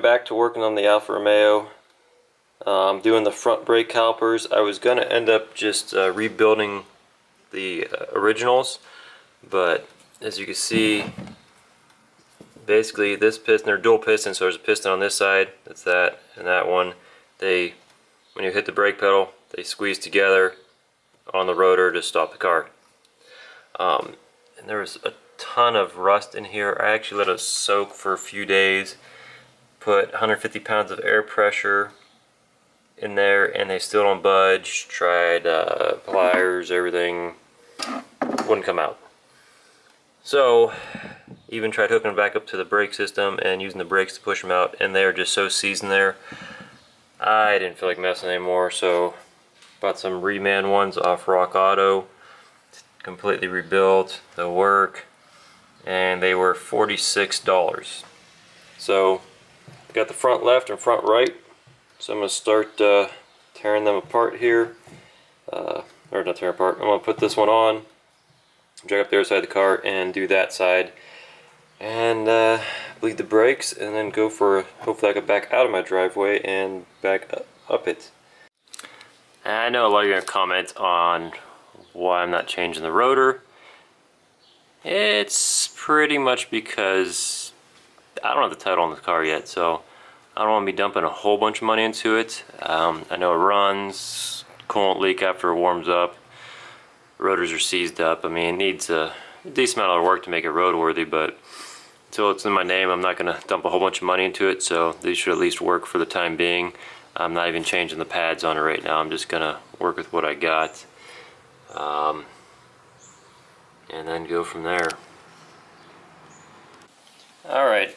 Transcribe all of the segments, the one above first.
back to working on the Alfa Romeo. I'm doing the front brake calipers. I was going to end up just rebuilding the originals, but as you can see, basically this piston, they're dual pistons, so there's a piston on this side, that's that, and that one. When you hit the brake pedal, they squeeze together on the rotor to stop the car. And there was a ton of rust in here. I actually let it soak for a few days, put 150 pounds of air pressure in there, and they still don't budge. Tried pliers, everything, wouldn't come out. So even tried hooking them back up to the brake system and using the brakes to push them out, and they're just so seasoned there. I didn't feel like messing anymore, so bought some reman ones off Rock Auto, completely rebuilt, they'll work, and they were $46. So got the front left and front right, so I'm going to start tearing them apart here, or not tearing apart. I'm going to put this one on, drag up the other side of the car and do that side, and bleed the brakes, and then go for, hopefully I can back out of my driveway and back up it. I know a lot of you are going to comment on why I'm not changing the rotor. It's pretty much because I don't have the title on the car yet, so I don't want to be dumping a whole bunch of money into it. I know it runs, coolant leak after it warms up, rotors are seized up. I mean, it needs a decent amount of work to make it roadworthy, but until it's in my name, I'm not going to dump a whole bunch of money into it, so these should at least work for the time being. I'm not even changing the pads on it right now. I'm just going to work with what I got, and then go from there. Alright,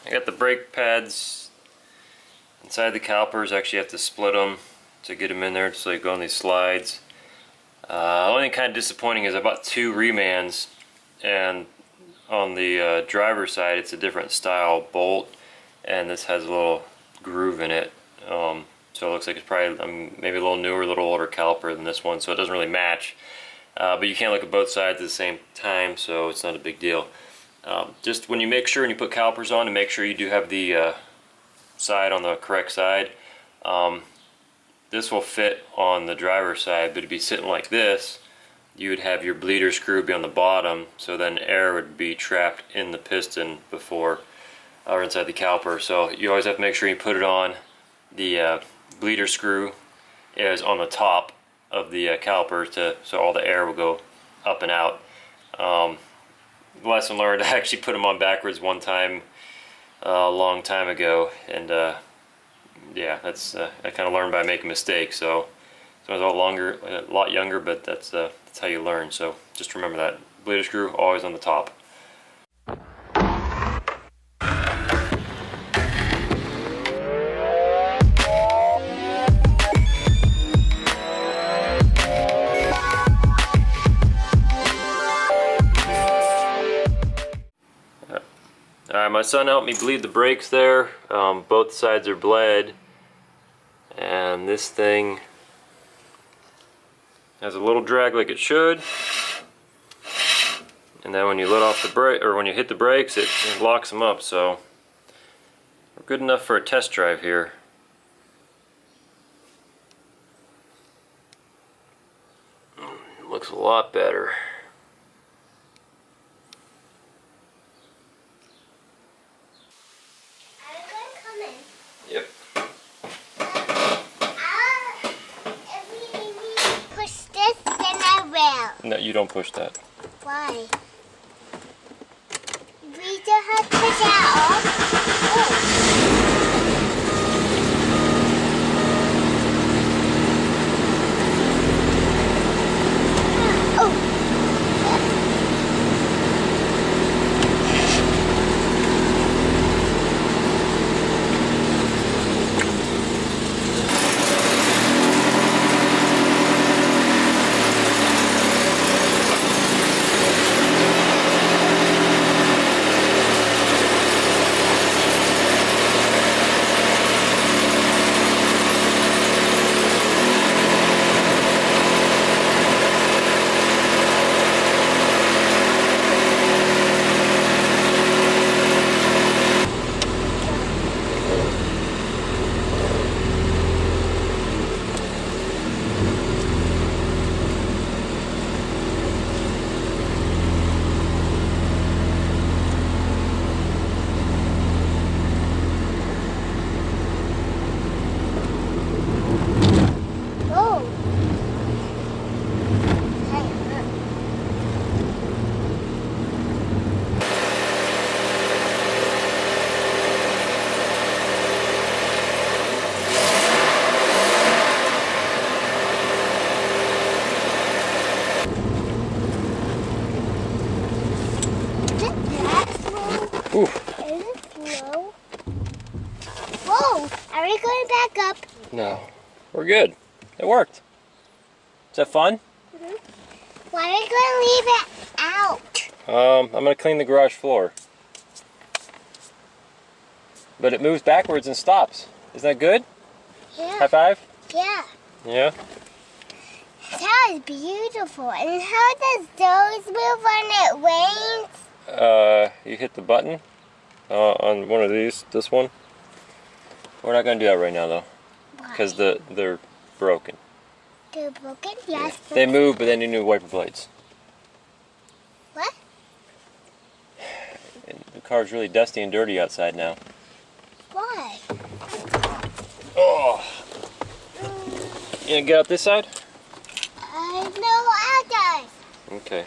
I got the brake pads inside the calipers. Actually, have to split them to get them in there so they go on these slides. Only thing kind of disappointing is I bought two remans, and on the driver's side it's a different style bolt, and this has a little groove in it, so it looks like it's probably maybe a little newer, a little older caliper than this one, so it doesn't really match. But you can't look at both sides at the same time, so it's not a big deal. Just when you put calipers on, to make sure you do have the side on the correct side. This will fit on the driver's side, but it'd be sitting like this. You would have your bleeder screw be on the bottom, so then air would be trapped in the piston before or inside the caliper. So you always have to make sure you put it on. The bleeder screw is on the top of the caliper, so all the air will go up and out. Lesson learned, I actually put them on backwards one time a long time ago, and yeah, that's I kind of learned by making mistakes. So I was a lot younger, but that's how you learn. So just remember that bleeder screw always on the top. Alright, my son helped me bleed the brakes there. Both sides are bled, and this thing has a little drag like it should, and then when you let off the brake, or when you hit the brakes, it locks them up. So we're good enough for a test drive here. Looks a lot better. Yep. Push this, then I will. No, you don't push that. Why? We don't have to push that off. Oh. Are we going back up? No. We're good. It worked. Is that fun? Why are we going to leave it out? I'm going to clean the garage floor. But it moves backwards and stops. Isn't that good? Yeah. High five? Yeah. Yeah. That is beautiful. And how does those move when it rains? You hit the button on one of these, this one. We're not going to do that right now though, because they're broken. They're broken? Yes. Yeah. They move, but then you need wiper blades. What? And the car's really dusty and dirty outside now. Why? Oh! You gonna get out this side? No, others. Okay.